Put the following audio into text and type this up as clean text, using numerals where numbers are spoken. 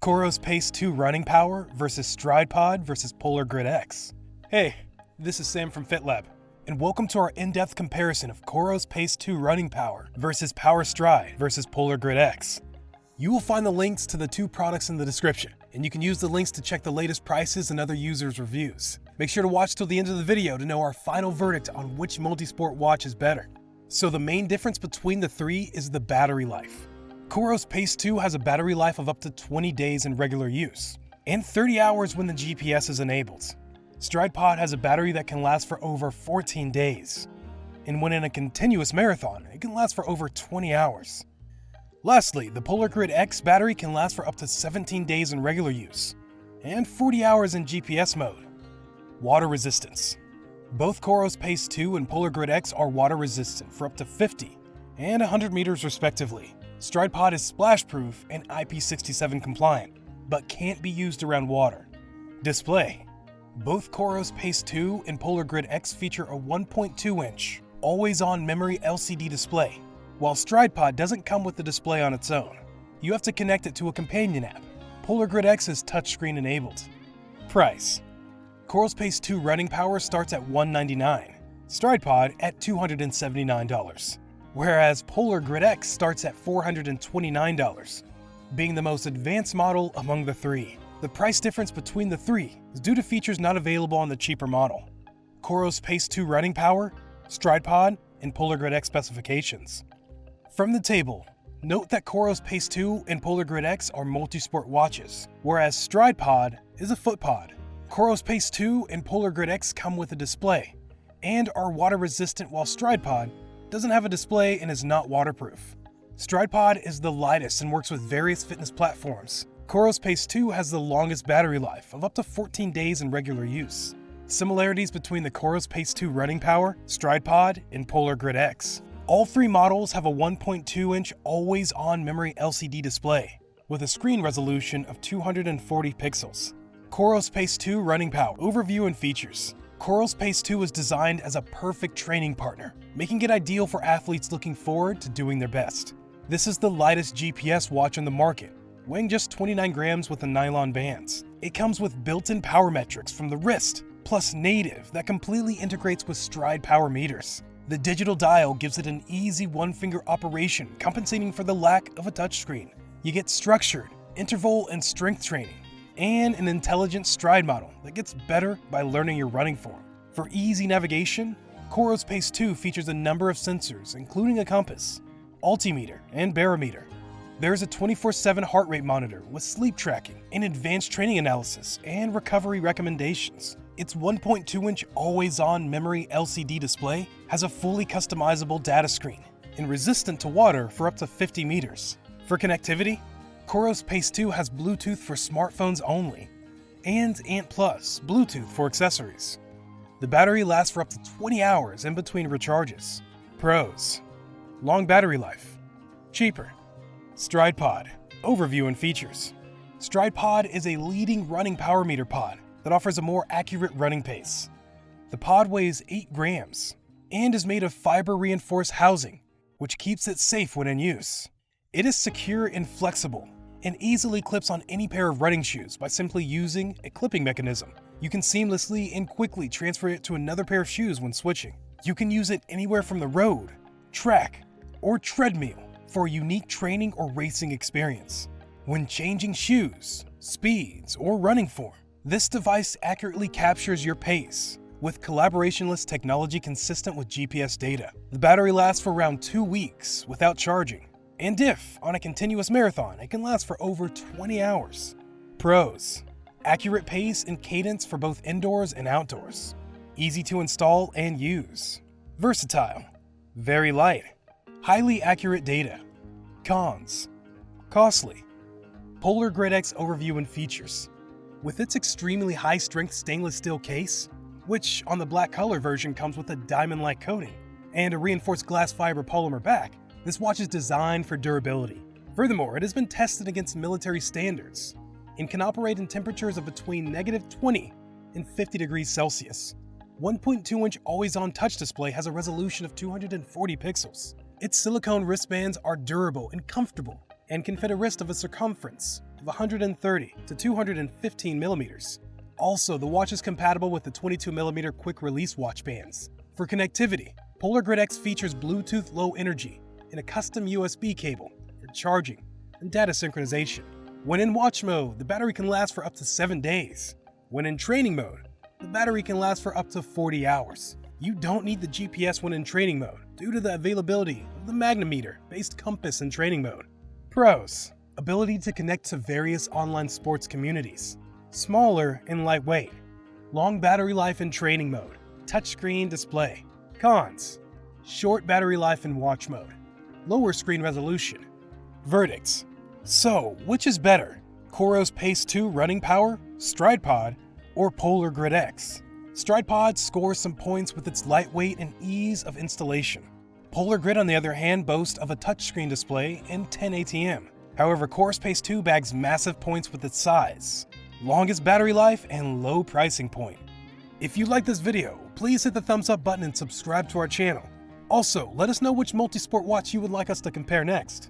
COROS Pace 2 running power versus Stryd Pod versus Polar Grid X. Hey, this is Sam from FitLab, and welcome to our in-depth comparison of COROS Pace 2 running power versus Power Stryd versus Polar Grid X. You will find the links to the two products in the description, and you can use the links to check the latest prices and other users' reviews. Make sure to watch till the end of the video to know our final verdict on which multi-sport watch is better. So the main difference between the three is the battery life. COROS Pace 2 has a battery life of up to 20 days in regular use, and 30 hours when the GPS is enabled. Stryd Pod has a battery that can last for over 14 days, and when in a continuous marathon, it can last for over 20 hours. Lastly, the Polar Grid X battery can last for up to 17 days in regular use, and 40 hours in GPS mode. Water resistance. Both COROS Pace 2 and Polar Grid X are water resistant for up to 50 and 100 meters respectively. Stryd Pod is splash-proof and IP67 compliant, but can't be used around water. Display. Both COROS Pace 2 and Polar Grid X feature a 1.2-inch, always-on memory LCD display, while Stryd Pod doesn't come with the display on its own. You have to connect it to a companion app. Polar Grid X is touchscreen enabled. Price. COROS Pace 2 running power starts at $199, Stryd Pod at $279. Whereas Polar Grid X starts at $429, being the most advanced model among the three. The price difference between the three is due to features not available on the cheaper model. COROS Pace 2 running power, Stryd Pod, and Polar Grid X specifications. From the table, note that COROS Pace 2 and Polar Grid X are multi-sport watches, whereas Stryd Pod is a foot pod. COROS Pace 2 and Polar Grid X come with a display, and are water resistant, while Stryd Pod doesn't have a display and is not waterproof. Stryd Pod is the lightest and works with various fitness platforms. COROS Pace 2 has the longest battery life of up to 14 days in regular use. Similarities between the COROS Pace 2 running power, Stryd Pod, and Polar Grid X. All three models have a 1.2-inch always-on memory LCD display with a screen resolution of 240 pixels. COROS Pace 2 running power, overview and features. COROS Pace 2 is designed as a perfect training partner, making it ideal for athletes looking forward to doing their best. This is the lightest GPS watch on the market, weighing just 29 grams with the nylon bands. It comes with built-in power metrics from the wrist, plus native that completely integrates with Stryd power meters. The digital dial gives it an easy one-finger operation, compensating for the lack of a touchscreen. You get structured, interval and strength training, and an intelligent stride model that gets better by learning your running form. For easy navigation, COROS Pace 2 features a number of sensors, including a compass, altimeter, and barometer. There's a 24/7 heart rate monitor with sleep tracking and advanced training analysis and recovery recommendations. Its 1.2-inch always-on memory LCD display has a fully customizable data screen and resistant to water for up to 50 meters. For connectivity, COROS Pace 2 has Bluetooth for smartphones only, and ANT+ Bluetooth for accessories. The battery lasts for up to 20 hours in between recharges. Pros: long battery life, cheaper. Stryd Pod, overview and features. Stryd Pod is a leading running power meter pod that offers a more accurate running pace. The pod weighs 8 grams and is made of fiber-reinforced housing, which keeps it safe when in use. It is secure and flexible, and easily clips on any pair of running shoes by simply using a clipping mechanism. You can seamlessly and quickly transfer it to another pair of shoes when switching. You can use it anywhere from the road, track, or treadmill for a unique training or racing experience. When changing shoes, speeds, or running form, this device accurately captures your pace with collaborationless technology consistent with GPS data. The battery lasts for around 2 weeks without charging. And if on a continuous marathon, it can last for over 20 hours. Pros: accurate pace and cadence for both indoors and outdoors. Easy to install and use. Versatile. Very light. Highly accurate data. Cons: costly. Polar Grid X overview and features. With its extremely high-strength stainless steel case, which on the black color version comes with a diamond-like coating, and a reinforced glass fiber polymer back, this watch is designed for durability. Furthermore, it has been tested against military standards and can operate in temperatures of between -20 and 50 degrees Celsius. 1.2-inch always-on touch display has a resolution of 240 pixels. Its silicone wristbands are durable and comfortable and can fit a wrist of a circumference of of 130 to 215 millimeters. Also, the watch is compatible with the 22mm quick-release watch bands. For connectivity, Polar Grid X features Bluetooth Low Energy and a custom USB cable for charging and data synchronization. When in watch mode, the battery can last for up to 7 days. When in training mode, the battery can last for up to 40 hours. You don't need the GPS when in training mode due to the availability of the Magnemeter-based compass in training mode. Pros: ability to connect to various online sports communities. Smaller and lightweight. Long battery life in training mode. Touchscreen display. Cons: short battery life in watch mode. Lower screen resolution. Verdicts: so, which is better? COROS Pace 2 running power, Stryd Pod, or Polar Grid X? Stryd Pod scores some points with its lightweight and ease of installation. Polar Grid, on the other hand, boasts of a touchscreen display and 10 ATM. However, COROS Pace 2 bags massive points with its size, longest battery life, and low pricing point. If you like this video, please hit the thumbs up button and subscribe to our channel. Also, let us know which multi-sport watch you would like us to compare next.